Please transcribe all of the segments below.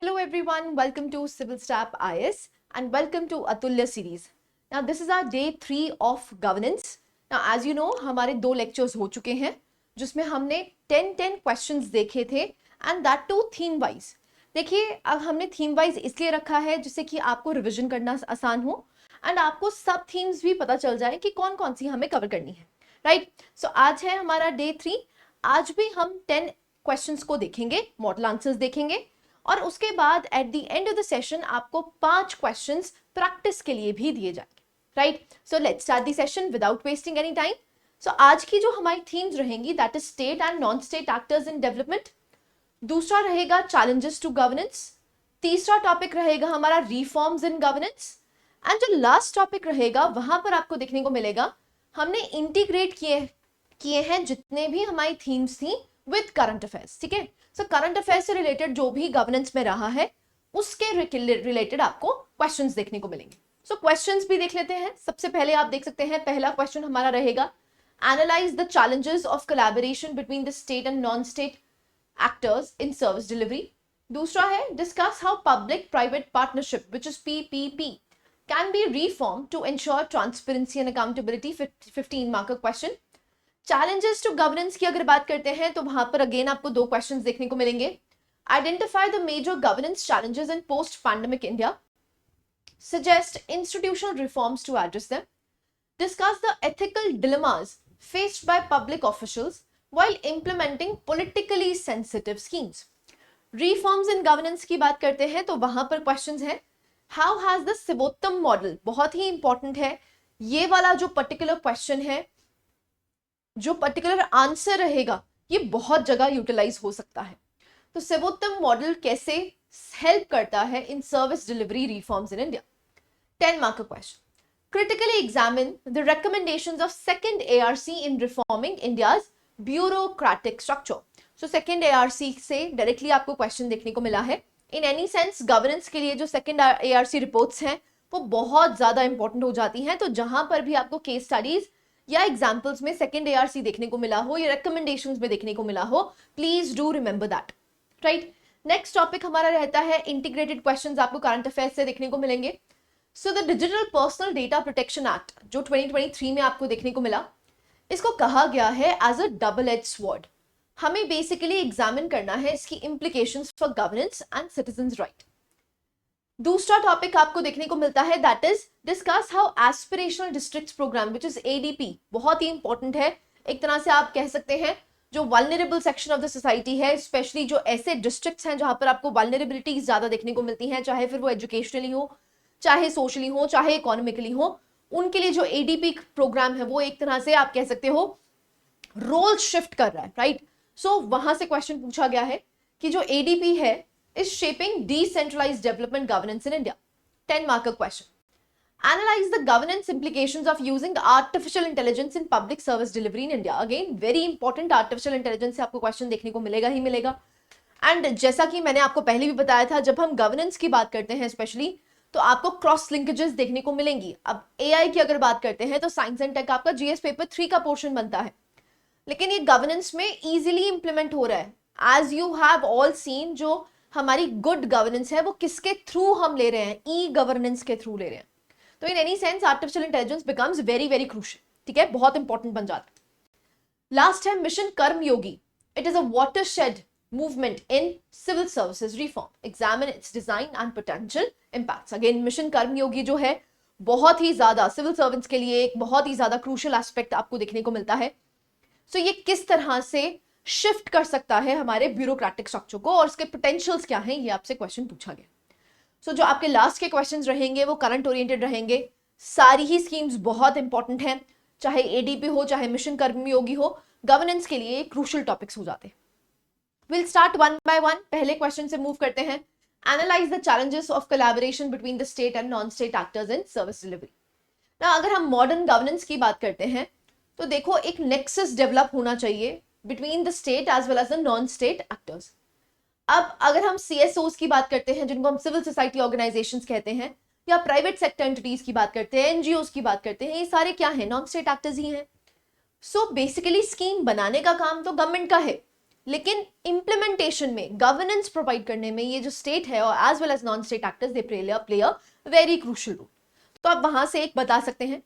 Hello everyone, welcome to Civil Staff IS and welcome to Atulya series. Now this is our day 3 of governance. Now as you know हमारे 2 lectures हो चुके हैं जिसमें हमने 10 questions देखे थे and that too theme wise. देखिए अब हमने theme wise इसलिए रखा है जिससे कि आपको रिविजन करना आसान हो and आपको सब themes भी पता चल जाए कि कौन कौन सी हमें कवर करनी है, राइट? सो आज है हमारा day 3. आज भी हम 10 questions को देखेंगे, मॉडल आंसर्स देखेंगे और उसके बाद at the end of the session आपको 5 क्वेश्चंस प्रैक्टिस के लिए भी दिए जाएंगे, right? So let's start the session without wasting any time. So आज की जो हमारी थीम्स रहेंगी that is state and non state actors in development. दूसरा रहेगा चैलेंजेस टू गवर्नेंस. तीसरा टॉपिक रहेगा हमारा रिफॉर्म्स इन गवर्नेंस. एंड जो लास्ट टॉपिक रहेगा वहां पर आपको देखने को मिलेगा हमने इंटीग्रेट किए हैं जितने भी हमारी थीम्स थी विद करंट अफेयर्स, ठीक है? सो करंट अफेयर्स से रिलेटेड जो भी गवर्नेंस में रहा है उसके रिलेटेड आपको क्वेश्चंस देखने को मिलेंगे. सो क्वेश्चंस भी देख लेते हैं. सबसे पहले आप देख सकते हैं पहला क्वेश्चन हमारा रहेगा analyse the challenges of collaboration between the state and non state actors in service delivery. दूसरा है discuss how public private partnership which is PPP can be reform to ensure transparency and accountability. 15 mark का question. Challenges to governance की अगर बात करते हैं तो वहां पर अगेन आपको 2 क्वेश्चंस देखने को मिलेंगे. Identify the major governance challenges in post pandemic India. Suggest institutional reforms to address them. Discuss the ethical dilemmas faced by public officials while implementing politically sensitive schemes. Reforms in governance की बात करते हैं तो वहां पर questions है how has the सिबोत्तम model, बहुत ही इंपॉर्टेंट है ये वाला जो पर्टिकुलर क्वेश्चन है, जो पर्टिकुलर आंसर रहेगा ये बहुत जगह यूटिलाइज हो सकता है. तो सिबोत्तम मॉडल कैसे हेल्प करता है in service delivery reforms in India. 10 mark का question. Critically examine the recommendations of second ARC in reforming India's bureaucratic structure. So second ARC से डायरेक्टली आपको क्वेश्चन देखने को मिला है. इन एनी सेंस गवर्नेंस के लिए जो सेकंड एआरसी रिपोर्ट्स हैं वो बहुत ज्यादा इंपॉर्टेंट हो जाती हैं. तो जहां पर भी आपको केस स्टडीज या एग्जाम्पल्स में सेकंड एआरसी देखने को मिला हो या रिकमेंडेशंस में देखने को मिला हो, please do remember that, right? Next topic हमारा रहता है इंटीग्रेटेड क्वेश्चंस आपको करंट अफेयर्स से देखने को मिलेंगे. So the digital personal data protection act जो 2023 में आपको देखने को मिला, इसको कहा गया है as a double edge sword. हमें बेसिकली एग्जामिन करना है इसकी implications for governance and citizens right. दूसरा टॉपिक आपको देखने को मिलता है that is discuss how aspirational districts programme which is ADP, बहुत ही इंपॉर्टेंट है. एक तरह से आप कह सकते हैं जो vulnerable section of the society है, स्पेशली जो ऐसे डिस्ट्रिक्ट्स हैं जहां पर आपको वल्नरेबिलिटीज ज्यादा देखने को मिलती हैं, चाहे फिर वो एजुकेशनली हो, चाहे सोशली हो, चाहे इकोनॉमिकली हो, उनके लिए जो एडीपी प्रोग्राम है वो एक तरह से आप कह सकते हो रोल शिफ्ट कर रहा है, राइट? सो वहां से क्वेश्चन पूछा गया है कि जो एडीपी है is shaping decentralized development governance in India. 10 marker question. Analyze the governance implications of using artificial intelligence in public service delivery in India. Again, very important. artificial intelligence से आपको क्वेश्चन देखने को मिलेगा ही मिलेगा. एंड जैसा कि मैंने आपको पहले भी बताया था, जब हम गवर्नेंस की बात करते हैं स्पेशली तो आपको क्रॉस लिंकेजेस देखने को मिलेंगी. अब एआई की अगर बात करते हैं तो साइंस एंड टेक आपका जीएस पेपर 3 का पोर्शन बनता है, लेकिन ये गवर्नेंस में इजीली इंप्लीमेंट हो रहा है. As you have all seen, जो हमारी गुड गवर्नेंस है वो किसके थ्रू हम ले रहे हैं, ई गवर्नेंस के थ्रू ले रहे हैं. तो in any sense artificial intelligence becomes very very crucial, ठीक है, बहुत इंपॉर्टेंट बन जाता है. लास्ट है mission Karmayogi. It is a watershed movement in civil services reform. Examine its design and potential impacts. Again mission Karmayogi जो है बहुत ही ज्यादा सिविल सर्वेंट्स के लिए एक बहुत ही ज्यादा क्रूशियल एस्पेक्ट आपको देखने को मिलता है. सो ये किस तरह से शिफ्ट कर सकता है हमारे ब्यूरोक्रेटिक स्ट्रक्चर को और इसके पोटेंशियल्स क्या हैं, ये आपसे क्वेश्चन पूछा गया. सो जो आपके लास्ट के क्वेश्चंस रहेंगे वो करंट ओरिएंटेड रहेंगे. सारी ही स्कीम्स बहुत इंपॉर्टेंट हैं, चाहे एडीपी हो चाहे मिशन कर्मयोगी हो, गवर्नेंस के लिए क्रूशियल टॉपिक्स हो जाते हैं. Will start one by one. पहले क्वेश्चन से मूव करते हैं. Analyse the challenges of collaboration between the state and non state actors in service delivery. ना अगर हम मॉडर्न गवर्नेंस की बात करते हैं तो देखो एक नेक्सस डेवलप होना चाहिए between the state as well as the non-state actors. अब अगर हम CSOs की बात करते हैं जिनको हम सिविल सोसाइटी ऑर्गेनाइजेशंस कहते हैं, या प्राइवेट सेक्टर एंटिटीज की बात करते हैं, एनजीओस की बात करते हैं, ये सारे क्या हैं, नॉन स्टेट एक्टर्स ही हैं. सो बेसिकली स्कीम बनाने का काम तो गवर्नमेंट का है, लेकिन इम्प्लीमेंटेशन में, गवर्नेंस प्रोवाइड करने में ये जो स्टेट है और as well as non state actors they play a very crucial role. तो आप वहां से एक बता सकते हैं।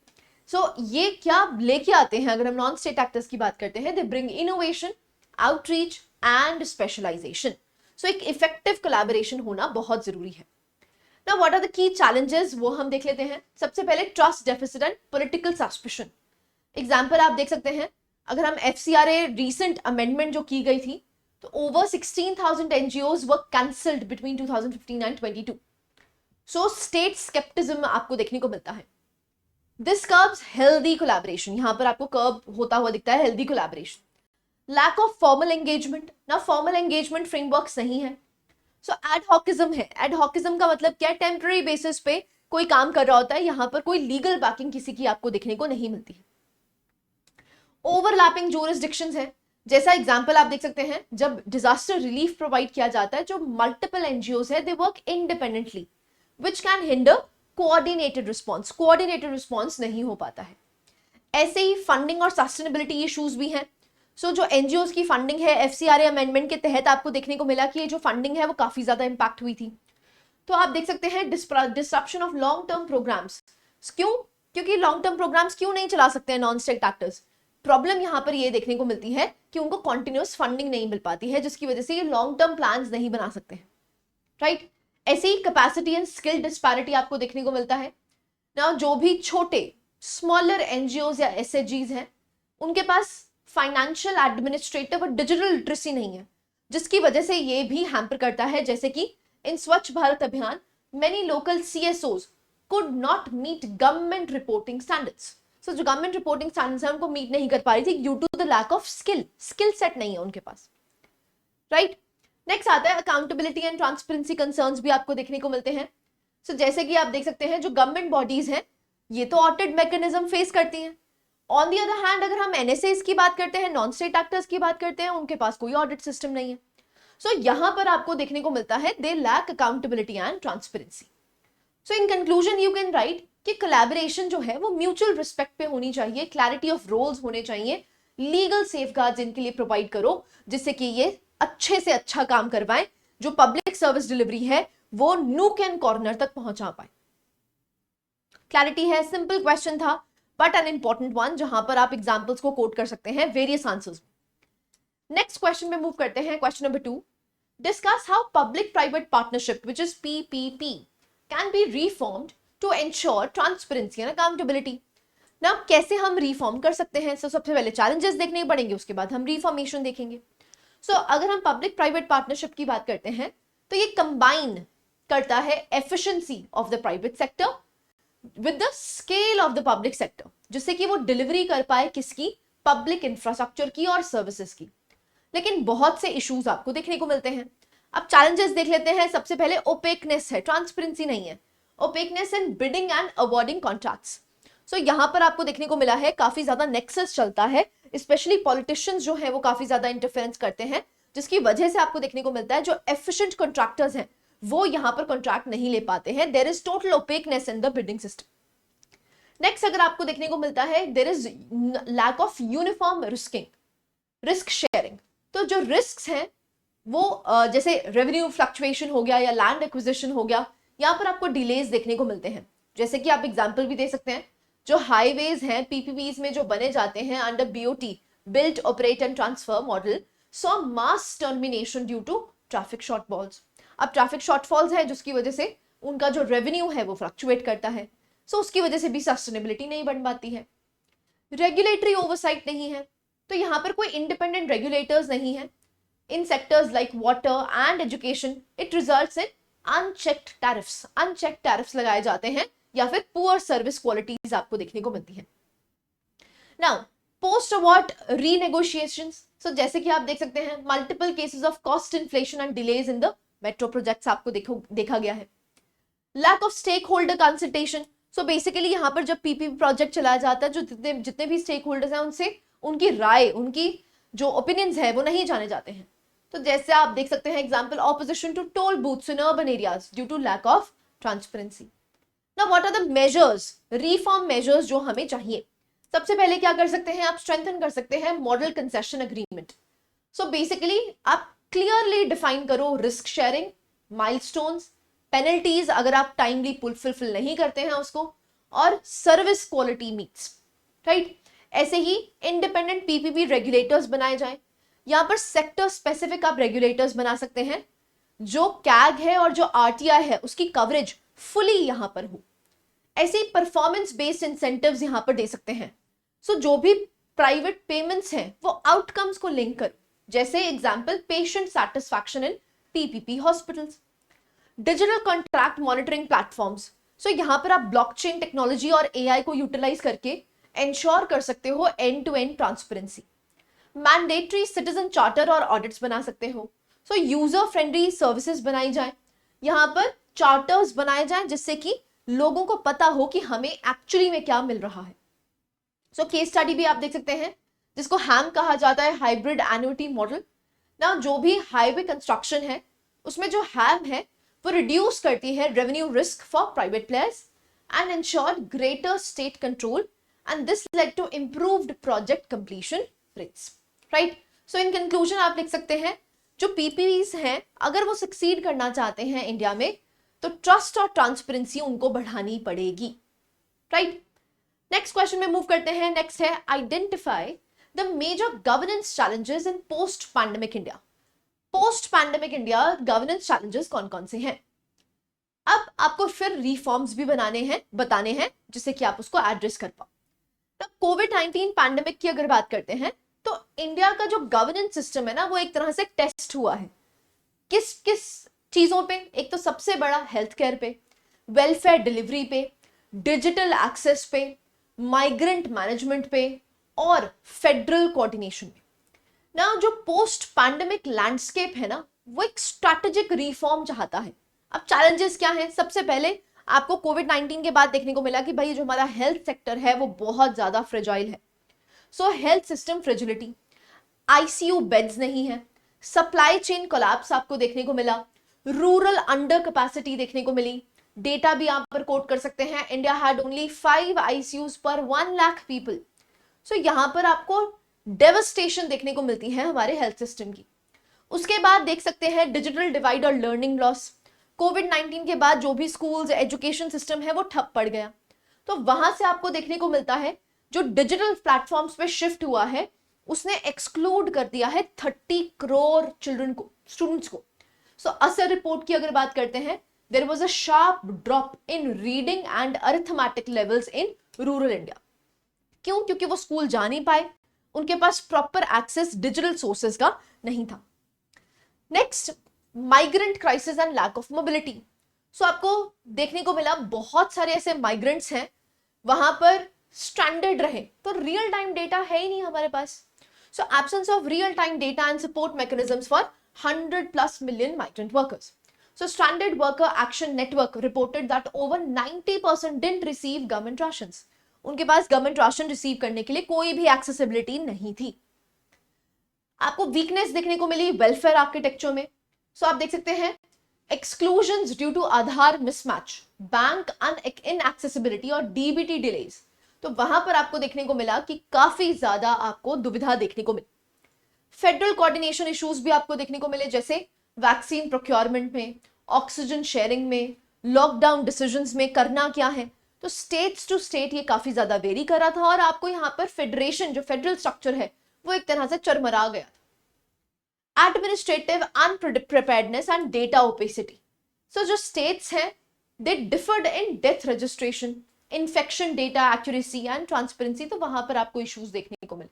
ये क्या लेके आते हैं अगर हम नॉन स्टेट एक्टर्स की बात करते हैं, they bring innovation, outreach and specialisation. एक इफेक्टिव कोलैबोरेशन होना बहुत जरूरी है। Now, what are the key challenges वो हम देख लेते हैं। सबसे पहले trust deficit and political suspicion. Example आप देख सकते हैं, अगर हम FCRA रिसेंट अमेंडमेंट जो की गई थी, तो over 16,000 NGOs were cancelled between 2015 and 22। State scepticism आपको देखने को मिलता है। दिस कर्ब्स हेल्दी कोलैबोरेशन, यहां पर आपको कर्ब होता हुआ दिखता है healthy collaboration. Lack of formal engagement, ना फॉर्मल एंगेजमेंट फ्रेमवर्क्स नहीं है। एडहॉकिज्म है। एडहॉकिज्म का मतलब क्या है, टेम्पररी बेसिस पे कोई काम कर रहा होता है, यहां पर कोई लीगल बैकिंग किसी की आपको देखने को नहीं मिलती है। ओवरलैपिंग ज्यूरिसडिक्शंस है। जैसा एग्जांपल आप देख सकते हैं, जब डिजास्टर रिलीफ प्रोवाइड किया जाता है, जो मल्टीपल एनजीओस है they work independently which can hinder coordinated response. Coordinated response नहीं हो पाता है। ऐसे ही फंडिंग और सस्टेनेबिलिटी इश्यूज भी हैं। जो एनजीओस की फंडिंग है, FCRA अमेंडमेंट के तहत आपको देखने को मिला कि ये जो फंडिंग है वो काफी ज्यादा इंपैक्ट हुई थी। तो आप देख सकते हैं disruption of long term programmes. क्यों? क्योंकि लॉन्ग टर्म प्रोग्राम्स क्यों नहीं चला सकते हैं नॉन स्टेट एक्टर्स? प्रॉब्लम यहां पर ये देखने को मिलती है कि उनको कॉन्टिन्यूस फंडिंग नहीं मिल पाती है, जिसकी वजह से ये लॉन्ग टर्म प्लान्स नहीं बना सकते हैं, राइट। ऐसे ही कैपेसिटी एंड स्किल डिस्पैरिटी आपको देखने को मिलता है ना। जो भी छोटे स्मॉलर एनजीओज या SHGs हैं, उनके पास फाइनेंशियल, एडमिनिस्ट्रेटिव और डिजिटल लिटरेसी नहीं है, जिसकी वजह से ये भी हैम्पर करता है। जैसे कि इन Swachh Bharat Abhiyan, many local CSOs could not meet government reporting standards. जो गवर्नमेंट रिपोर्टिंग स्टैंडर्ड्स है उनको मीट नहीं कर पा रही थी due to the lack of skill set नहीं है उनके पास, राइट। नेक्स्ट आता है अकाउंटेबिलिटी एंड ट्रांसपेरेंसी कंसर्न्स भी आपको देखने को मिलते हैं। जैसे कि आप देख सकते हैं, जो गवर्नमेंट बॉडीज हैं ये तो ऑडिट मैकेनिज्म फेस करती हैं। ऑन दी अदर हैंड अगर हम NSAs की बात करते हैं, नॉन स्टेट एक्टर्स की बात करते हैं, उनके पास कोई ऑडिट सिस्टम नहीं है। यहां पर आपको देखने को मिलता है they lack accountability and transparency. In conclusion you can write कि कोलैबोरेशन जो है वो म्यूचुअल रिस्पेक्ट पे होनी चाहिए, क्लैरिटी ऑफ रोल्स होने चाहिए, लीगल सेफगार्ड्स इनके लिए प्रोवाइड करो, जिससे कि ये अच्छे से अच्छा काम करवाएं, जो पब्लिक सर्विस डिलीवरी है वो नूक एंड कॉर्नर तक पहुंचा पाए। क्लैरिटी है, सिंपल क्वेश्चन था बट एन इंपॉर्टेंट वन, जहां पर आप एग्जांपल्स को कोट कर सकते हैं वेरियस आंसर्स। नेक्स्ट क्वेश्चन में मूव करते हैं। Question number 2, discuss how public private partnership which is PPP can be reformed to ensure transparency and accountability. ना कैसे हम रिफॉर्म कर सकते हैं? सबसे पहले चैलेंजेस देखने पड़ेंगे, उसके बाद हम रिफॉर्मेशन देखेंगे। अगर हम पब्लिक प्राइवेट पार्टनरशिप की बात करते हैं, तो ये कंबाइन करता है efficiency of the private sector with the scale of the public sector, जिससे कि वो डिलीवरी कर पाए किसकी? पब्लिक इंफ्रास्ट्रक्चर की और सर्विसेज की। लेकिन बहुत से इश्यूज आपको देखने को मिलते हैं। अब चैलेंजेस देख लेते हैं। सबसे पहले ओपेकनेस है, ट्रांसपेरेंसी नहीं है। ओपेकनेस इन बिडिंग एंड अवॉर्डिंग कॉन्ट्रैक्ट्स। यहां पर आपको देखने को मिला है काफी ज्यादा नेक्सस चलता है, स्पेशली पॉलिटिशियंस जो है वो काफी ज्यादा इंटरफेरेंस करते हैं, जिसकी वजह से आपको देखने को मिलता है जो एफिशिएंट कॉन्ट्रैक्टर्स हैं वो यहां पर कॉन्ट्रैक्ट नहीं ले पाते हैं। There is total opaqueness in the bidding system. Next अगर आपको देखने को मिलता है, there is lack of uniform risk sharing. तो जो रिस्क हैं वो जैसे रेवेन्यू फ्लक्चुएशन हो गया या लैंड एक्विजिशन हो गया, यहाँ पर आपको डिलेज देखने को मिलते हैं। जैसे कि आप एग्जांपल भी दे सकते हैं, जो हाईवेज हैं PPPs में जो बने जाते हैं under BOT, built operate and transfer model, saw mass termination due to traffic shortfalls. अब ट्रैफिक शॉर्टफॉल्स है जिसकी वजह से उनका जो रेवेन्यू है वो फ्लक्चुएट करता है, उसकी वजह से भी सस्टेनेबिलिटी नहीं बन पाती है। रेगुलेटरी ओवरसाइट नहीं है, तो यहाँ पर कोई इंडिपेंडेंट रेगुलेटर्स नहीं है in sectors like water and education. It results in unchecked tariffs लगाए जाते हैं, या फिर पुअर सर्विस क्वालिटीज आपको देखने को मिलती है। नाउ पोस्ट अवार्ड रीनेगोशिएशंस, जैसे कि आप देख सकते हैं multiple cases of cost inflation and delays in the metro projects आपको देखा गया है। Lack of stakeholder consultation, basically यहाँ पर जब PPP प्रोजेक्ट चलाया जाता है, जो जितने भी स्टेक होल्डर्स हैं उनसे उनकी राय, उनकी जो ओपिनियंस है वो नहीं जाने जाते हैं। जैसे आप देख सकते हैं example, opposition to toll booths in urban areas due to lack of transparency. Now what are the measures, reform measures जो हमें चाहिए? सबसे पहले क्या कर सकते हैं आप? स्ट्रेंथन कर सकते हैं model concession agreement. So basically आप क्लियरली डिफाइन करो रिस्क शेयरिंग, माइलस्टोन्स, पेनल्टीज अगर आप टाइमली फुलफिल नहीं करते हैं उसको, और सर्विस क्वालिटी मीट्स, राइट। ऐसे ही इंडिपेंडेंट पीपीपी रेगुलेटर्स बनाए जाएं। यहां पर सेक्टर स्पेसिफिक आप रेगुलेटर्स बना सकते हैं, जो कैग है और जो आरटीआई है उसकी कवरेज फुली यहां पर हो। ऐसे ही परफॉर्मेंस बेस्ड इंसेंटिव्स यहां पर दे सकते हैं। सो जो भी प्राइवेट पेमेंट्स हैं वो आउटकम्स को लिंक करो, जैसे example patient satisfaction in PPP hospitals. Digital contract monitoring platforms, so यहां पर आप ब्लॉकचेन टेक्नोलॉजी और एआई को यूटिलाइज करके इंश्योर कर सकते हो end to end transparency. Mandatory citizen charter और ऑडिट्स बना सकते हो। सो यूजर फ्रेंडली सर्विसेज बनाई जाए, यहां पर चार्टर्स बनाए जाएं जिससे कि लोगों को पता हो कि हमें एक्चुअली में क्या मिल रहा है। सो केस स्टडी भी आप देख सकते हैं, जिसको हैम कहा जाता है, हाइब्रिड एन्युटी मॉडल। ना जो भी हाईवे कंस्ट्रक्शन है उसमें जो हैम है वो रिड्यूस करती है revenue risk for private players and ensure greater state control, and this led to improved project completion rates, right. So in conclusion आप लिख सकते हैं, जो पीपीपीज हैं अगर वो सक्सीड करना चाहते हैं इंडिया में, तो ट्रस्ट और ट्रांसपेरेंसी उनको बढ़ानी पड़ेगी, राइट। नेक्स्ट क्वेश्चन में मूव करते हैं। नेक्स्ट है identify the major governance challenges in post pandemic India. Post pandemic India governance challenges कौन कौन से हैं। अब आपको फिर रिफॉर्म्स भी बताने हैं जिससे कि आप उसको एड्रेस कर पाओ। तो कोविड-19 पैंडेमिक की अगर बात करते हैं तो इंडिया का जो गवर्नेंस सिस्टम है ना वो एक तरह से टेस्ट हुआ है। किस किस चीजों पे? एक तो सबसे बड़ा हेल्थ केयर पे, वेलफेयर डिलीवरी पे, डिजिटल एक्सेस पे, माइग्रेंट मैनेजमेंट पे और फेडरल कोऑर्डिनेशन पे। ना जो पोस्ट पैंडेमिक लैंडस्केप है ना वो एक स्ट्रैटेजिक रिफॉर्म चाहता है। अब चैलेंजेस क्या है? सबसे पहले आपको कोविड-19 के बाद देखने को मिला कि भाई जो हमारा हेल्थ सेक्टर है वो बहुत ज्यादा फ्रेजाइल है। सो health system fragility, ICU beds नहीं है, सप्लाई चेन कोलैप्स आपको देखने को मिला, रूरल अंडर कैपेसिटी देखने को मिली। डेटा भी आप पर कोट कर सकते हैं, इंडिया हैड ओनली 5 आईसीयूज पर 1 लाख पीपल। सो यहां पर आपको डेवस्टेशन देखने को मिलती है हमारे हेल्थ सिस्टम की। उसके बाद देख सकते हैं डिजिटल डिवाइड और लर्निंग लॉस। कोविड-19 के बाद जो भी स्कूल्स एजुकेशन सिस्टम है वो ठप पड़ गया, तो वहां से आपको देखने को मिलता है जो डिजिटल प्लेटफॉर्म्स पे शिफ्ट हुआ है उसने एक्सक्लूड कर दिया है 30 करोड़ चिल्ड्रन को, स्टूडेंट्स को। सो असर रिपोर्ट की अगर बात करते हैं, there was a sharp drop in reading and arithmetic levels in rural India. क्यों? क्योंकि वो स्कूल जा नहीं पाए, उनके पास प्रॉपर एक्सेस डिजिटल सोर्सेज का नहीं था। Next, migrant crisis and lack of mobility. So आपको देखने को मिला बहुत सारे ऐसे माइग्रेंट्स हैं वहां पर स्ट्रैंडेड रहे, तो रियल टाइम डेटा है ही नहीं हमारे पास। So absence of real time data and support mechanisms for 100+ million migrant workers. So Stranded Worker Action Network reported that over 90% didn't receive government rations. उनके पास गवर्नमेंट राशन रिसीव करने के लिए कोई भी एक्सेसिबिलिटी नहीं थी। आपको वीकनेस देखने को मिली वेलफेयर आर्किटेक्चर में। सो आप देख सकते हैं exclusions due to Aadhaar mismatch, bank inaccessibility और डीबीटी डिलेज। तो वहां पर आपको देखने को मिला कि काफी ज्यादा आपको दुविधा देखने को मिली। फेडरल कोऑर्डिनेशन इश्यूज भी आपको देखने को मिले, जैसे वैक्सीन प्रोक्योरमेंट में, ऑक्सीजन शेयरिंग में, लॉकडाउन डिसीजंस में करना क्या है। तो स्टेट्स टू स्टेट ये काफी ज्यादा वेरी कर रहा था और आपको यहाँ पर फेडरेशन जो फेडरल स्ट्रक्चर है वो एक तरह से चरमरा गया था। Administrative unpreparedness and data opacity. So जो स्टेट्स हैं they differed in death registration, infection data accuracy and transparency, तो वहां पर आपको इश्यूज देखने को मिले।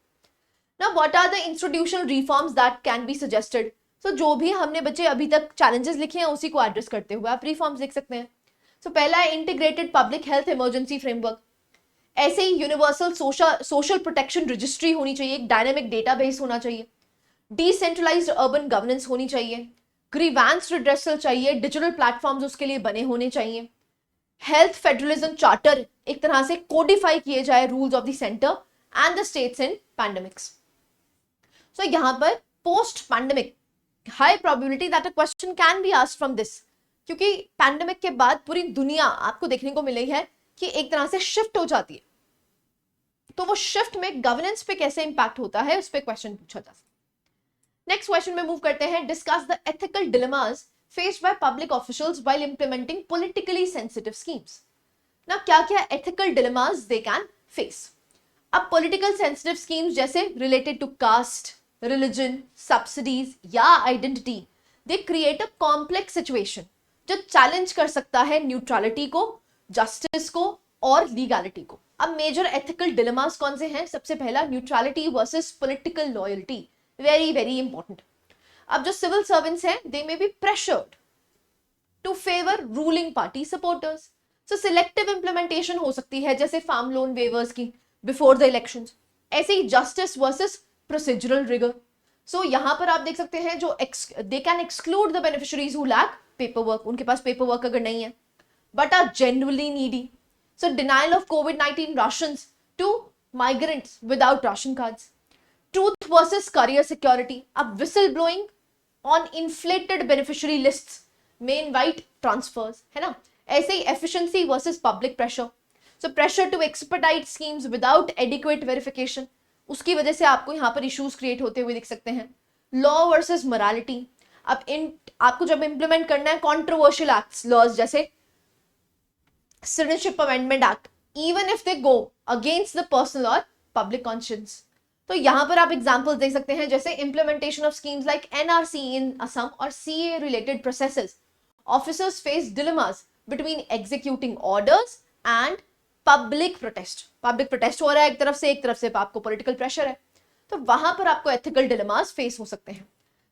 Now what are the institutional reforms that can be suggested. So जो भी हमने बच्चे अभी तक चैलेंजेस लिखे हैं उसी को एड्रेस करते हुए आप रिफॉर्म्स देख सकते हैं। सो पहला है integrated public health emergency framework. ऐसे ही यूनिवर्सल सोशल प्रोटेक्शन रजिस्ट्री होनी चाहिए, एक डायनेमिक डेटाबेस होना चाहिए, डिसेंट्रलाइज्ड अर्बन गवर्नेंस होनी चाहिए, ग्रीवेंस रिड्रेसल चाहिए, डिजिटल प्लेटफॉर्म्स उसके लिए बने होने चाहिए, हेल्थ फेडरलिज्म चार्टर एक तरह से कोडिफाई किए जाए rules of the centre and the states in pandemics. So यहां पर post pandemic high probability that a question can be asked from this, क्योंकि पैंडेमिक के बाद पूरी दुनिया आपको देखने को मिली है कि एक तरह से शिफ्ट हो जाती है, तो वो शिफ्ट में गवर्नेंस पे कैसे इंपैक्ट होता है उस पर क्वेश्चन पूछा जा सकता है। नेक्स्ट क्वेश्चन में मूव करते हैं, discuss the ethical dilemmas faced by public officials while implementing politically sensitive schemes. ना क्या क्या ethical dilemmas they can face. अब पॉलिटिकल सेंसिटिव स्कीम्स जैसे related to caste, religion, subsidies या identity, they create a complex situation जो challenge कर सकता है न्यूट्रलिटी को, जस्टिस को और लीगैलिटी को। अब मेजर एथिकल डिलेमास कौन से हैं? सबसे पहला, neutrality versus political loyalty, very very important. अब जो सिविल सर्वेंट्स हैं, they may be pressured to favour ruling party supporters. So selective implementation हो सकती है, जैसे फार्म लोन वेवर्स की बिफोर द इलेक्शंस। ऐसे ही justice versus procedural rigour. So यहां पर आप देख सकते हैं जो they can exclude the beneficiaries who lack paper work, उनके पास पेपर वर्क अगर नहीं है, but are genuinely needy. So denial of COVID-19 rations to migrants without ration cards. Truth versus career security. अब whistle blowing on inflated beneficiary lists में invite transfers, है ना। ऐसे ही efficiency versus public pressure. So pressure to expedite schemes without adequate verification, उसकी वजह से आपको यहाँ पर इश्यूज क्रिएट होते हुए दिख सकते हैं। Law versus morality. अब आपको जब इंप्लीमेंट करना है कॉन्ट्रोवर्शियल एक्ट्स, लॉज जैसे citizenship amendment act, even if they go against the personal और पब्लिक कॉन्शियंस। तो यहां पर आप एग्जांपल्स देख सकते हैं, जैसे implementation of schemes like NRC इन असम और CA related processes, officers face dilemmas between executing orders and public protest. Public protest हो रहा है एक तरफ से आपको पॉलिटिकल प्रेशर है, तो वहां पर आपको एथिकल डिलेमास फेस हो सकते हैं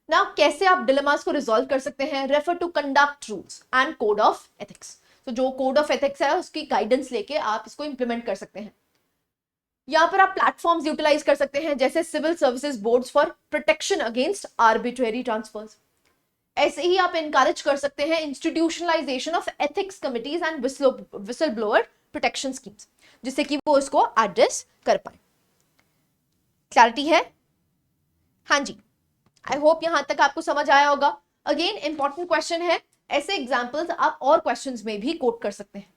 ना। कैसे आप डिलेमास को रिजॉल्व कर सकते हैं? Refer to conduct rules and code of ethics. तो जो कोड ऑफ एथिक्स है उसकी गाइडेंस लेके आप इसको इंप्लीमेंट कर सकते हैं। यहाँ पर आप प्लेटफॉर्म्स यूटिलाइज कर सकते हैं, जैसे civil services boards for protection against arbitrary transfers. ऐसे ही आप एनकरेज कर सकते हैं institutionalisation of ethics committees and whistle blower protection schemes, जिससे कि वो इसको एड्रेस कर पाए। क्लैरिटी है? हाँ जी, आई होप यहां तक आपको समझ आया होगा। अगेन इंपॉर्टेंट क्वेश्चन है, ऐसे एग्जाम्पल्स आप और क्वेश्चंस में भी कोट कर सकते हैं।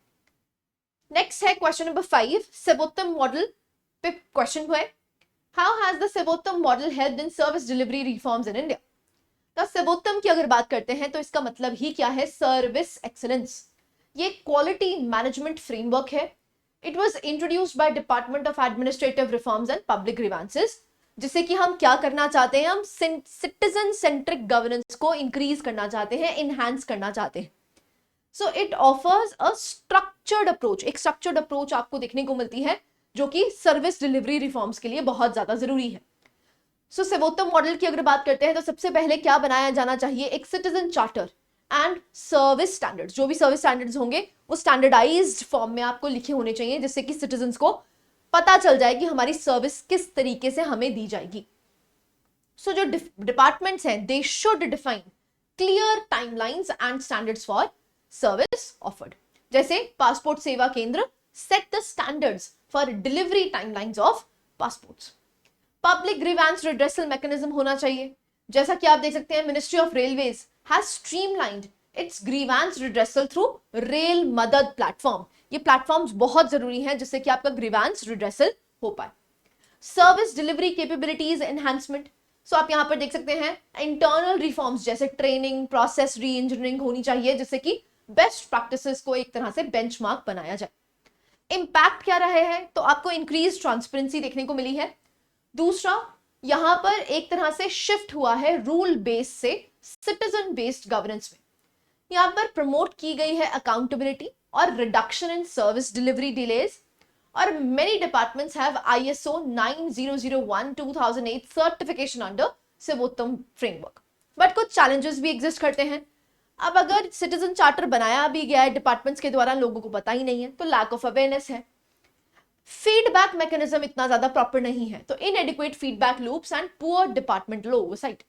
नेक्स्ट है क्वेश्चन नंबर 5, सेबोत्तम मॉडल पे क्वेश्चन हुआ है, how has the Sevottam model helped in service delivery reforms in India. तो सेबोत्तम की अगर बात करते हैं तो इसका मतलब ही क्या है? Service excellence. ये क्वालिटी मैनेजमेंट फ्रेमवर्क है। It was introduced by department of administrative reforms and public grievances, जिससे कि हम क्या करना चाहते हैं? हम सिटीजन सेंट्रिक गवर्नेंस को इंक्रीज करना चाहते हैं, इनहैंस करना चाहते हैं। So it offers a structured approach. एक स्ट्रक्चर्ड अप्रोच आपको देखने को मिलती है, जो कि सर्विस डिलीवरी रिफॉर्म्स के लिए बहुत ज्यादा जरूरी है। सो सेबोत्तम मॉडल की अगर बात करते हैं तो सबसे पहले क्या बनाया जाना चाहिए? एक citizen charter and service standards. जो भी सर्विस स्टैंडर्ड्स होंगे वो स्टैंडर्डाइज्ड फॉर्म में आपको लिखे होने चाहिए, जिससे कि सिटीजन्स को पता चल जाए कि हमारी सर्विस किस तरीके से हमें दी जाएगी। सो जो डिपार्टमेंट्स हैं, they should define clear timelines and standards for service offered. जैसे पासपोर्ट सेवा केंद्र set the standards for delivery timelines of passports. Public grievance redressal mechanism होना चाहिए, जैसा कि आप देख सकते हैं ministry of railways has streamlined it's grievance redressal through rail मदद प्लेटफॉर्म। ये प्लेटफॉर्म्स बहुत जरूरी हैं जिससे कि आपका ग्रीवेंस रिड्रेसल हो पाए। Service delivery capabilities enhancement. So आप यहां पर देख सकते हैं इंटरनल रिफॉर्म्स जैसे ट्रेनिंग, प्रोसेस री इंजीनियरिंग होनी चाहिए, जिससे कि बेस्ट प्रैक्टिसेस को एक तरह से बेंचमार्क बनाया जाए। इंपैक्ट क्या रहे हैं? तो आपको इंक्रीज ट्रांसपेरेंसी देखने को मिली है। दूसरा, यहां पर एक तरह से शिफ्ट हुआ है रूल बेस्ड से सिटीजन बेस्ड गवर्नेंस में। यहां पर प्रमोट की गई है अकाउंटेबिलिटी और reduction in service delivery delays, और many departments have ISO 9001:2008 certification under Sevottam framework. But कुछ चैलेंजेस भी एग्जिस्ट करते हैं। अब अगर सिटीजन चार्टर बनाया भी गया है डिपार्टमेंट्स के द्वारा, लोगों को पता ही नहीं है, तो लैक ऑफ अवेयरनेस है। फीडबैक मैकेनिज्म इतना ज्यादा प्रॉपर नहीं है, तो इनएडिक्वेट feedback loops and poor departmental oversight.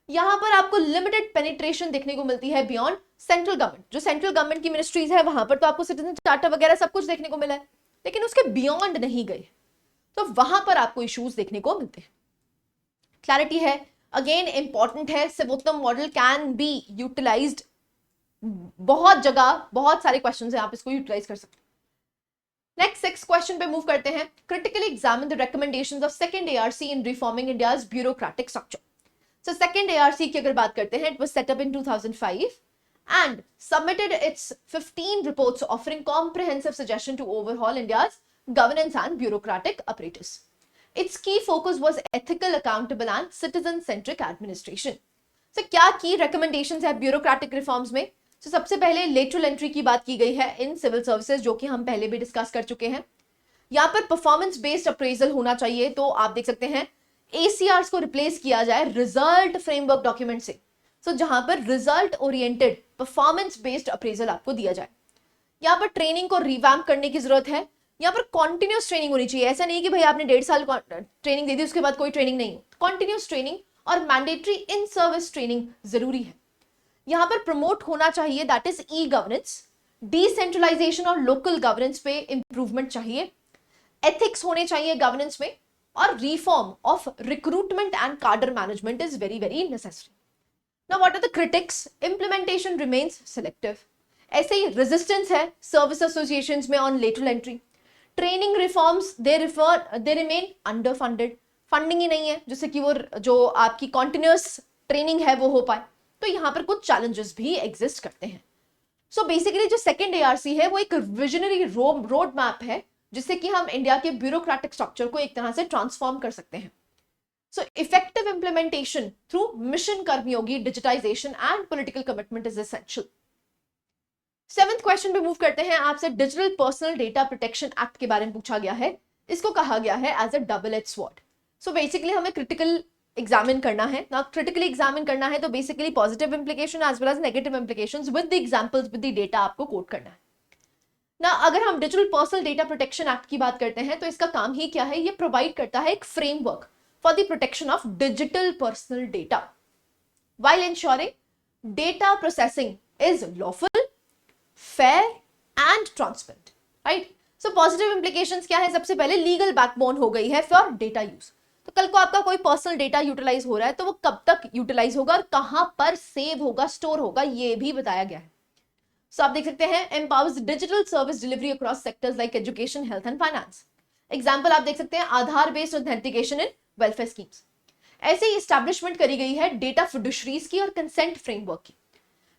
यहां पर आपको लिमिटेड पेनिट्रेशन देखने को मिलती है बियॉन्ड सेंट्रल गवर्नमेंट। जो सेंट्रल गवर्नमेंट की मिनिस्ट्रीज है वहां पर तो आपको सिटीजन चार्टर वगैरह सब कुछ देखने को मिला है, लेकिन उसके बियॉन्ड नहीं गए, तो वहां पर आपको इश्यूज देखने को मिलते हैं। क्लैरिटी है? अगेन इंपॉर्टेंट है, सेबोत्तम मॉडल कैन बी यूटिलाइज्ड बहुत जगह, बहुत सारे क्वेश्चन है, आप इसको यूटिलाइज कर सकते हैं। नेक्स्ट 6 क्वेश्चन पे मूव करते हैं। Critically examine the recommendations of second ARC in reforming India's bureaucratic structure. So second ARC की अगर बात करते हैं, it was set up in 2005 and submitted its 15 reports offering comprehensive suggestion to overhaul India's governance and bureaucratic apparatus. Its key focus was ethical, accountable and citizen-centric administration. So क्या की recommendations है bureaucratic reforms में? So सबसे पहले lateral entry की बात की गई है in civil services, जो कि हम पहले भी डिस्कस कर चुके हैं. यहाँ पर परफॉर्मेंस बेस्ड अप्रेजल होना चाहिए, तो आप देख सकते हैं ACRs को रिप्लेस किया जाए रिजल्ट फ्रेमवर्क डॉक्यूमेंट से. सो जहां पर result oriented performance based appraisal आपको दिया जाए. यहाँ पर ट्रेनिंग को रिवैम्प करने की जरूरत है. यहाँ पर कॉन्टिन्यूस ट्रेनिंग होनी चाहिए. ऐसा नहीं कि भाई आपने 1.5 साल ट्रेनिंग दे दी उसके बाद कोई ट्रेनिंग नहीं. कॉन्टिन्यूस ट्रेनिंग और मैंडेटरी इन सर्विस ट्रेनिंग जरूरी है. यहाँ पर प्रमोट होना चाहिए that is e governance, decentralisation और लोकल गवर्नेंस पे इंप्रूवमेंट चाहिए. एथिक्स होने चाहिए गवर्नेंस में, और reform of recruitment and cadre management is very very necessary. Now what are the critics? Implementation remains selective. ऐसे ही रेजिस्टेंस है सर्विस एसोसिएशंस में on lateral entry. Training reforms they remain under funded. Funding ही नहीं है जिससे कि वो जो आपकी कॉन्टिन्यूअस ट्रेनिंग है वो हो पाए. तो यहाँ पर कुछ चैलेंजेस भी एग्जिस्ट करते हैं. सो बेसिकली जो सेकेंड ARC है वो एक विजनरी रोड मैप है जिससे कि हम इंडिया के ब्यूरोक्रेटिक स्ट्रक्चर को एक तरह से ट्रांसफॉर्म कर सकते हैं. So effective implementation through mission Karmayogi, digitisation and political commitment is essential. 7th question पे मूव करते हैं. आपसे digital personal data protection act के बारे में पूछा गया है. इसको कहा गया है as a double edge sword. So basically हमें क्रिटिकल एग्जामिन करना है ना. क्रिटिकली एग्जामिन करना है तो basically positive implication as well as negative implications with the examples, with the data आपको कोट करना है ना. अगर हम digital personal data protection act की बात करते हैं तो इसका काम ही क्या है? ये प्रोवाइड करता है एक framework for the protection of digital personal data while ensuring data processing is lawful, fair and transparent. Right. So positive implications क्या है? सबसे पहले लीगल बैकबोन हो गई है फॉर डेटा यूज. तो कल को आपका कोई पर्सनल डेटा यूटिलाइज हो रहा है तो वो कब तक यूटिलाइज होगा और कहां पर सेव होगा, स्टोर होगा, ये भी बताया गया है. सो आप देख सकते हैं empowers digital service delivery across sectors like education, health and finance. Example आप देख सकते हैं आधार बेस्ड ऑथेंटिकेशन इन वेलफेयर स्कीम्स. ऐसे ही एस्टैब्लिशमेंट करी गई है डेटा फिडुशरीज की और कंसेंट फ्रेमवर्क की.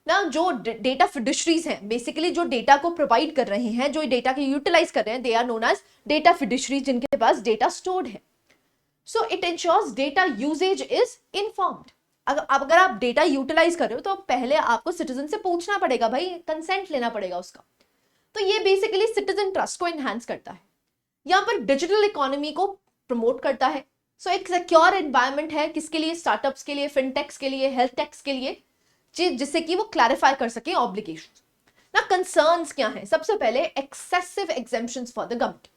ना जो डेटा फिडुशरीज हैं, बेसिकली जो डेटा को प्रोवाइड कर रहे हैं, जो डेटा के यूटिलाइज कर रहे हैं, they are known as data fiduciaries, जिनके पास डेटा स्टोर्ड है. So it ensures data usage is informed. अगर आप डेटा यूटिलाइज कर रहे हो तो पहले आपको सिटीजन से पूछना पड़ेगा, भाई कंसेंट लेना पड़ेगा उसका. तो ये बेसिकली सिटीजन ट्रस्ट को एनहांस करता है. यहाँ पर डिजिटल इकोनॉमी को प्रमोट करता है. सो एक सिक्योर एनवायरनमेंट है किसके लिए? स्टार्टअप्स के लिए, फिनटेक्स के लिए, हेल्थ टेक्स के लिए, जिससे कि वो क्लैरिफाई कर सके ऑब्लिगेशंस. ना कंसर्न्स क्या है? सबसे पहले excessive exemptions for the government.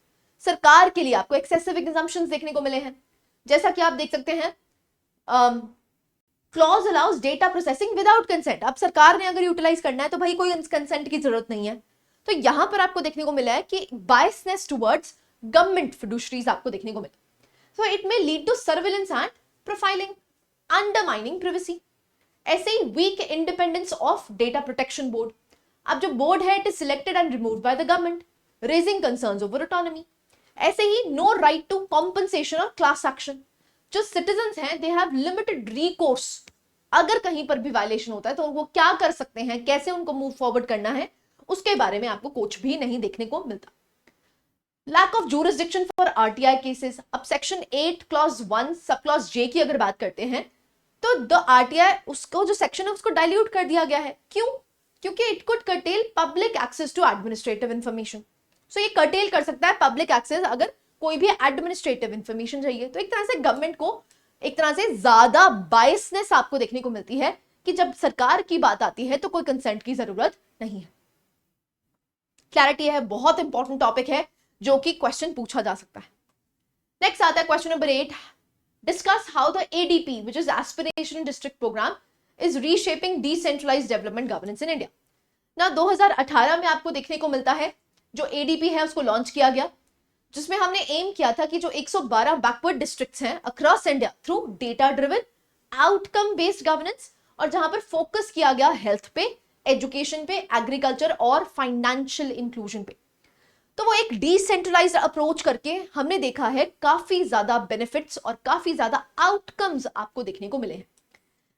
सरकार के लिए आपको एक्सेसिव एग्जेम्पशंस देखने को मिले हैं. जैसा कि आप देख सकते हैं clause allows data processing without consent. अब सरकार ने अगर यूटिलाइज करना है तो भाई कोई कंसेंट की जरूरत नहीं है. तो यहां पर आपको देखने को मिला है कि बायसनेस टुवर्ड्स गवर्नमेंट फिडुशरीज आपको देखने को मिला. So it may lead to surveillance and profiling, undermining privacy. ऐसे ही weak independence of data protection board. अब जो बोर्ड है it is selected and removed by the government, raising concerns over autonomy. ऐसे ही नो राइट टू कॉम्पनसेशन और class action. जो citizens हैं दे हैव लिमिटेड रिकोर्स. अगर कहीं पर भी वायलेशन होता है तो वो क्या कर सकते हैं, कैसे उनको मूव फॉरवर्ड करना है, उसके बारे में आपको कुछ भी नहीं देखने को मिलता. Lack of jurisdiction for RTI cases. अब section 8 clause 1 sub clause J की अगर बात करते हैं तो द RTI उसको जो सेक्शन है उसको डाइल्यूट कर दिया गया है. क्यों? क्योंकि it could curtail public access to administrative information. So ये कर्टेल कर सकता है पब्लिक एक्सेस अगर कोई भी एडमिनिस्ट्रेटिव इंफॉर्मेशन चाहिए. तो एक तरह से गवर्नमेंट को एक तरह से ज्यादा बायसनेस आपको देखने को मिलती है कि जब सरकार की बात आती है तो कोई कंसेंट की जरूरत नहीं है. क्लैरिटी है, बहुत इंपॉर्टेंट टॉपिक है जो कि क्वेश्चन पूछा जा सकता है. नेक्स्ट आता है question number 8. Discuss how the ADP which is Aspiration District Program is reshaping decentralized development governance in India. ना 2018 में आपको देखने को मिलता है जो ADP है उसको लॉन्च किया गया, जिसमें हमने एम किया था कि जो 112 बैकवर्ड डिस्ट्रिक्ट्स हैं across India through data driven outcome based governance, और जहां पर फोकस किया गया हेल्थ पे, एजुकेशन पे, एग्रीकल्चर और फाइनेंशियल इंक्लूजन पे. तो वो एक डिसेंट्रलाइज्ड अप्रोच करके हमने देखा है काफी ज्यादा बेनिफिट्स और काफी ज्यादा आउटकम्स आपको देखने को मिले हैं.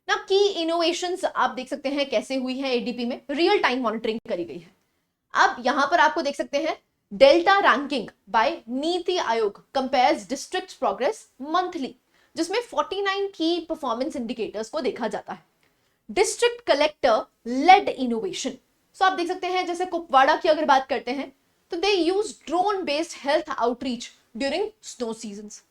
ना की इनोवेशंस आप देख सकते हैं कैसे हुई है एडीपी में, रियल टाइम मॉनिटरिंग करी गई है। अब यहां पर आपको देख सकते हैं delta ranking bye NITI Aayog compares district progress monthly, जिसमें 49 की परफॉर्मेंस इंडिकेटर्स को देखा जाता है। डिस्ट्रिक्ट कलेक्टर लेड इनोवेशन, सो आप देख सकते हैं जैसे कुपवाड़ा की अगर बात करते हैं तो they use drone based health outreach during snow seasons.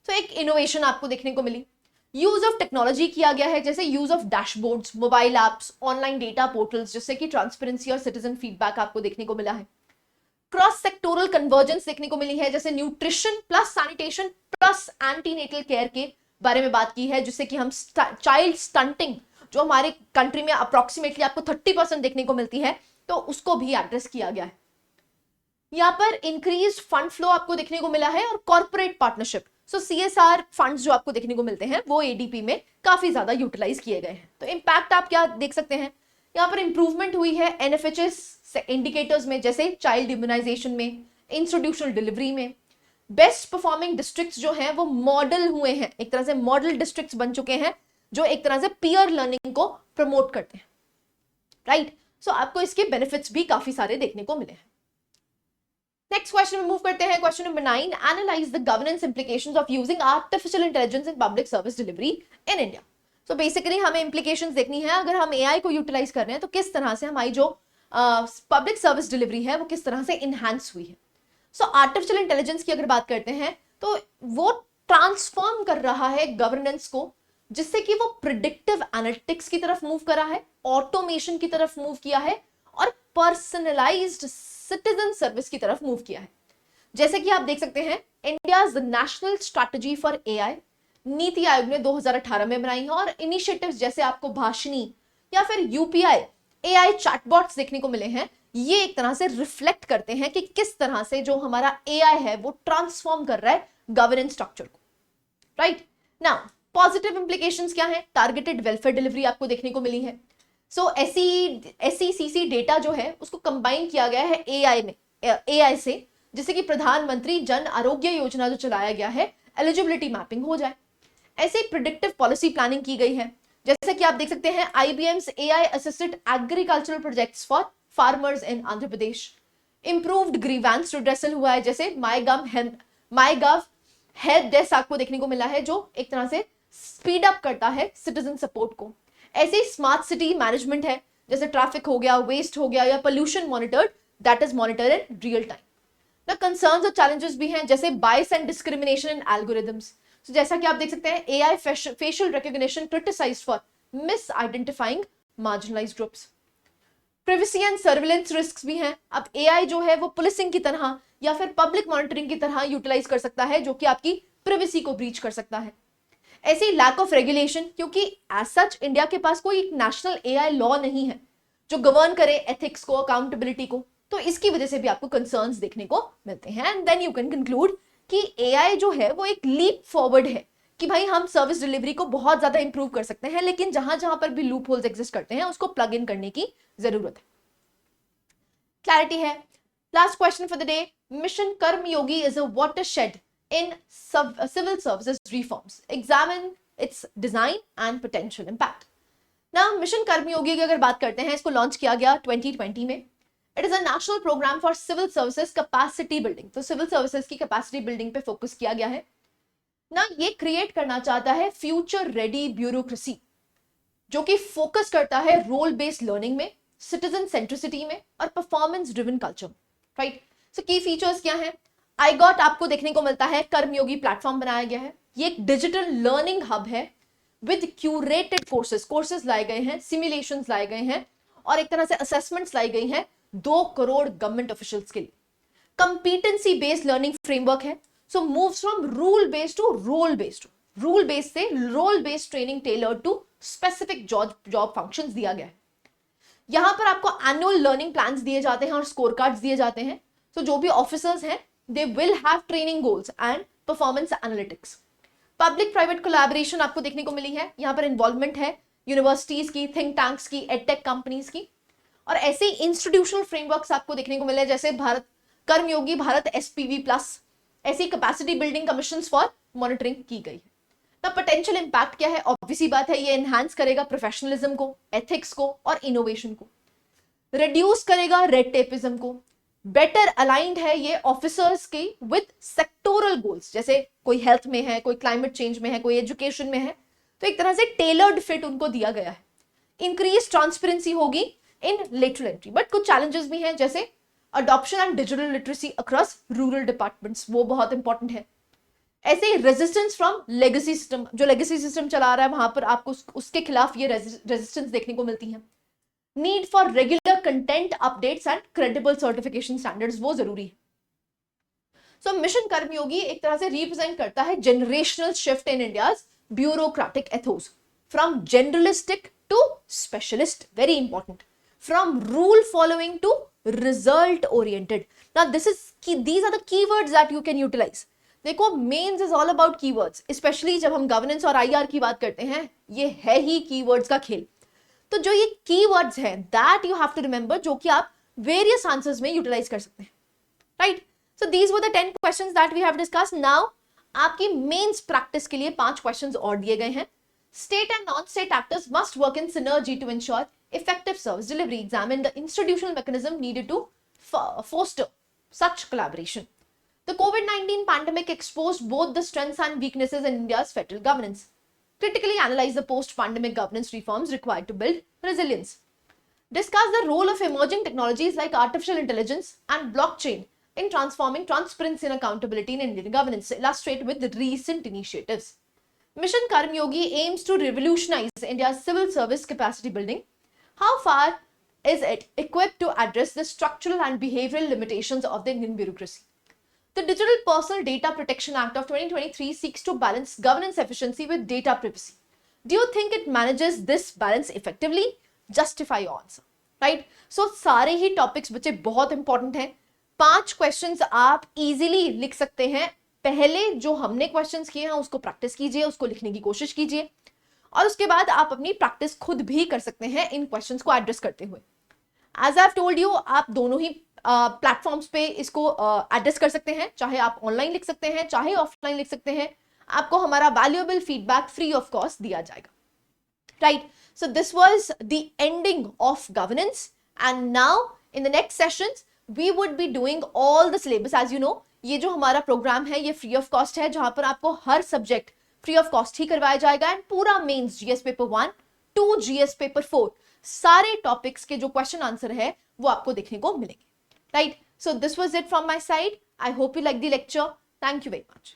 तो एक इनोवेशन आपको देखने को मिली। यूज ऑफ टेक्नोलॉजी किया गया है, जैसे use of dashboards, mobile apps, online data portals, जिससे कि ट्रांसपेरेंसी और सिटीजन फीडबैक आपको देखने को मिला है। क्रॉस सेक्टोरल कन्वर्जेंस देखने को मिली है, जैसे nutrition plus sanitation plus antenatal care के बारे में बात की है, जिससे कि हम चाइल्ड स्टंटिंग जो हमारे कंट्री में अप्रोक्सीमेटली आपको 30% देखने को मिलती है, तो उसको भी एड्रेस किया गया है। यहाँ पर इंक्रीज फंड फ्लो आपको देखने को मिला है और कॉर्पोरेट पार्टनरशिप, सो सीएसआर फंड्स जो आपको देखने को मिलते हैं वो एडीपी में काफी ज्यादा यूटिलाइज किए गए हैं। तो इंपैक्ट आप क्या देख सकते हैं, यहाँ पर इंप्रूवमेंट हुई है एनएफएचएस इंडिकेटर्स में, जैसे चाइल्ड इम्यूनाइजेशन में, इंस्टीट्यूशनल डिलीवरी में। बेस्ट परफॉर्मिंग डिस्ट्रिक्ट्स जो हैं वो मॉडल हुए हैं, एक तरह से मॉडल डिस्ट्रिक्ट्स बन चुके हैं जो एक तरह से पीयर लर्निंग को प्रमोट करते हैं, राइट। सो आपको इसके बेनिफिट्स भी काफी सारे देखने को मिले हैं। नेक्स्ट क्वेश्चन में मूव करते हैं, question number 9, analyse the governance implications of using artificial intelligence in public service delivery in India. So basically हमें इंप्लीकेशंस देखनी है, अगर हम एआई को यूटिलाइज कर रहे हैं तो किस तरह से हमारी जो पब्लिक सर्विस डिलीवरी है वो किस तरह से इनहांस हुई है। सो आर्टिफिशियल इंटेलिजेंस की अगर बात करते हैं तो वो ट्रांसफॉर्म कर रहा है गवर्नेंस को, जिससे कि वो प्रिडिक्टिव एनालिटिक्स की तरफ मूव करा है, ऑटोमेशन की तरफ मूव किया है और पर्सनलाइज्ड सिटीजन सर्विस की तरफ मूव किया है। जैसे कि आप देख सकते हैं India's national strategy for AI NITI Aayog ने 2018 में बनाई है, और इनिशिएटिव्स जैसे आपको भाषिनी या फिर यूपीआई एआई चैटबॉट्स देखने को मिले हैं, ये एक तरह से रिफ्लेक्ट करते हैं कि किस तरह से जो हमारा एआई है वो ट्रांसफॉर्म कर रहा है गवर्नेंस स्ट्रक्चर को, राइट। नाउ पॉजिटिव इंप्लीकेशंस क्या है, टारगेटेड वेलफेयर डिलीवरी आपको देखने को मिली है। सो एसईसीसी डेटा जो है उसको कंबाइन किया गया है एआई से, जिससे कि प्रधानमंत्री जन आरोग्य योजना जो चलाया गया है एलिजिबिलिटी मैपिंग हो जाए। ऐसे प्रिडिक्टिव पॉलिसी प्लानिंग की गई है, जैसे कि आप देख सकते हैं IBM's AI assisted agricultural projects for farmers in Andhra Pradesh. Improved grievance redressal हुआ है, जैसे माईगव हेल्प डेस्क आपको देखने को मिला है, जो एक तरह से स्पीड अप करता है सिटीजन सपोर्ट को। ऐसे स्मार्ट सिटी मैनेजमेंट है, जैसे ट्रैफिक हो गया, वेस्ट हो गया या pollution monitored, that is monitored in real time. ना कंसर्न्स और चैलेंजेस भी हैं, जैसे bias and discrimination in algorithms. तो जैसा कि आप देख सकते हैं AI facial recognition criticised for miss identifying marginalised groups. Privacy and surveillance risks भी हैं। अब एआई जो है वो पुलिसिंग की तरह या फिर पब्लिक मॉनिटरिंग की तरह यूटिलाइज कर सकता है, जो कि आपकी प्रिवेसी को ब्रीच कर सकता है। ऐसी लैक ऑफ रेगुलेशन, क्योंकि एज सच इंडिया के पास कोई नेशनल एआई लॉ नहीं है जो गवर्न करे एथिक्स को, अकाउंटेबिलिटी को, तो इसकी वजह से भी आपको कंसर्न्स देखने को मिलते हैं। And then you can conclude कि एआई जो है वो एक लीप फॉरवर्ड है, कि भाई हम सर्विस डिलीवरी को बहुत ज्यादा इंप्रूव कर सकते हैं, लेकिन जहां जहां पर भी लूप होल्स एग्जिस्ट करते हैं उसको प्लग इन करने की जरूरत है। क्लैरिटी है। Last question for the day, mission Karmayogi is a watershed in civil services reforms. Examine its design and potential impact. Now, mission Karmayogi की अगर बात करते हैं, इसको लॉन्च किया गया 2020 में। It is a national programme for civil services capacity building. तो सिविल सर्विसेज की कैपेसिटी बिल्डिंग पे फोकस किया गया है ना। ये क्रिएट करना चाहता है फ्यूचर रेडी ब्यूरोक्रेसी, जो कि फोकस करता है रोल बेस्ड लर्निंग में, सिटीजन सेंट्रिसिटी में और परफॉर्मेंस ड्रिवन कल्चर, राइट। सो की फीचर्स क्या है, आईगॉट आपको देखने को मिलता है, कर्मयोगी प्लेटफॉर्म बनाया गया है। ये एक डिजिटल लर्निंग हब है विद क्यूरेटेड कोर्सेज लाए गए हैं, सिमुलेशंस लाए गए हैं और एक तरह से असेसमेंट्स लाई गई हैं 2 करोड़ गवर्नमेंट ऑफिशियल्स के लिए। कंपीटेंसी बेस्ड लर्निंग फ्रेमवर्क है, so moves from rule based to role based, rule based से role based training tailored to specific job functions दिया गया है। यहां पर आपको एनुअल लर्निंग प्लान्स दिए जाते हैं और स्कोर कार्ड्स दिए जाते हैं। तो जो भी ऑफिसर्स हैं they will have training goals and performance analytics. Public private collaboration आपको देखने को मिली है, यहाँ पर इन्वॉल्वमेंट है यूनिवर्सिटीज की, थिंक टैंक्स की, एडटेक कंपनीज की, और ऐसे इंस्टीट्यूशनल फ्रेमवर्क्स आपको देखने को मिले, जैसे भारत कर्मयोगी भारत SPV+, ऐसी capacity building commissions for monitoring की गई है। ना पोटेंशियल इम्पैक्ट क्या है? ऑब्वियसली बात है, ये एनहांस करेगा प्रोफेशनलिज्म को, एथिक्स को और इनोवेशन को, रिड्यूस करेगा रेड टेपिज्म को, बेटर अलाइंड है ये ऑफिसर्स के विद सेक्टोरल गोल्स, जैसे कोई हेल्थ में है, कोई क्लाइमेट चेंज में है, कोई एजुकेशन में है, तो एक तरह से टेलर्ड फिट उनको दिया गया है। इंक्रीज ट्रांसपेरेंसी होगी इन लेटरल एंट्री, बट कुछ चैलेंजेस भी हैं, जैसे adoption and digital literacy across rural departments, वो बहुत इंपॉर्टेंट है। ऐसे ही रेजिस्टेंस फ्रॉम लेगेसी सिस्टम, जो लेगेसी सिस्टम चला रहा है वहां पर आपको उसके खिलाफ ये रेजिस्टेंस देखने को मिलती है। Need for regular content updates and credible certification standards, वो जरूरी है। सो मिशन कर्मयोगी एक तरह से रिप्रेजेंट करता है generational shift in India's bureaucratic ethos, from generalistic to specialist, very important, from rule following to result oriented. Now these are the keywords that you can utilize. देखो, mains is all about keywords, specially जब हम governance और IR की बात करते हैं, ये है ही कीवर्ड्स का खेल। तो जो ये कीवर्ड्स हैं, that you have to remember, जो कि आप वेरियस आंसर्स में यूटिलाइज कर सकते हैं, right? So these were the 10 questions that we have discuss. Now आपकी मेंस प्रैक्टिस के लिए 5 क्वेश्चंस और दिए गए हैं। State and non state actors must work in synergy to ensure effective service delivery. Examine the institutional mechanism needed to foster such collaboration. The COVID-19 pandemic exposed both the strengths and weaknesses in India's federal governance. Critically analyze the post-pandemic governance reforms required to build resilience. Discuss the role of emerging technologies like artificial intelligence and blockchain in transforming transparency and accountability in Indian governance. Illustrate with the recent initiatives. Mission Karmyogi aims to revolutionize India's civil service capacity building. How far is it equipped to address the structural and behavioral limitations of the Indian bureaucracy? The Digital Personal Data Protection Act of 2023 seeks to balance governance efficiency with data privacy. Do you think it manages this balance effectively? Justify your answer. Right? So सारे ही topics बच्चे बहुत important हैं। 5 questions आप easily लिख सकते हैं। पहले जो हमने क्वेश्चंस किए हैं उसको प्रैक्टिस कीजिए, उसको लिखने की कोशिश कीजिए, और उसके बाद आप अपनी प्रैक्टिस खुद भी कर सकते हैं इन क्वेश्चंस को एड्रेस करते हुए। As I have told you, आप दोनों ही प्लेटफॉर्म्स पे इसको एड्रेस कर सकते हैं, चाहे आप ऑनलाइन लिख सकते हैं, चाहे ऑफलाइन लिख सकते हैं। आपको हमारा valuable feedback free of cost दिया जाएगा, right? So this was the ending of governance, and now in the next sessions we would be doing all the syllabus. As you know, ये जो हमारा प्रोग्राम है ये फ्री ऑफ कॉस्ट है, जहां पर आपको हर सब्जेक्ट फ्री ऑफ कॉस्ट ही करवाया जाएगा, एंड पूरा mains GS paper 1 to GS paper 4 सारे टॉपिक्स के जो क्वेश्चन आंसर है वो आपको देखने को मिलेंगे, right? So this was it from my side. I hope you like the lecture. Thank you very much.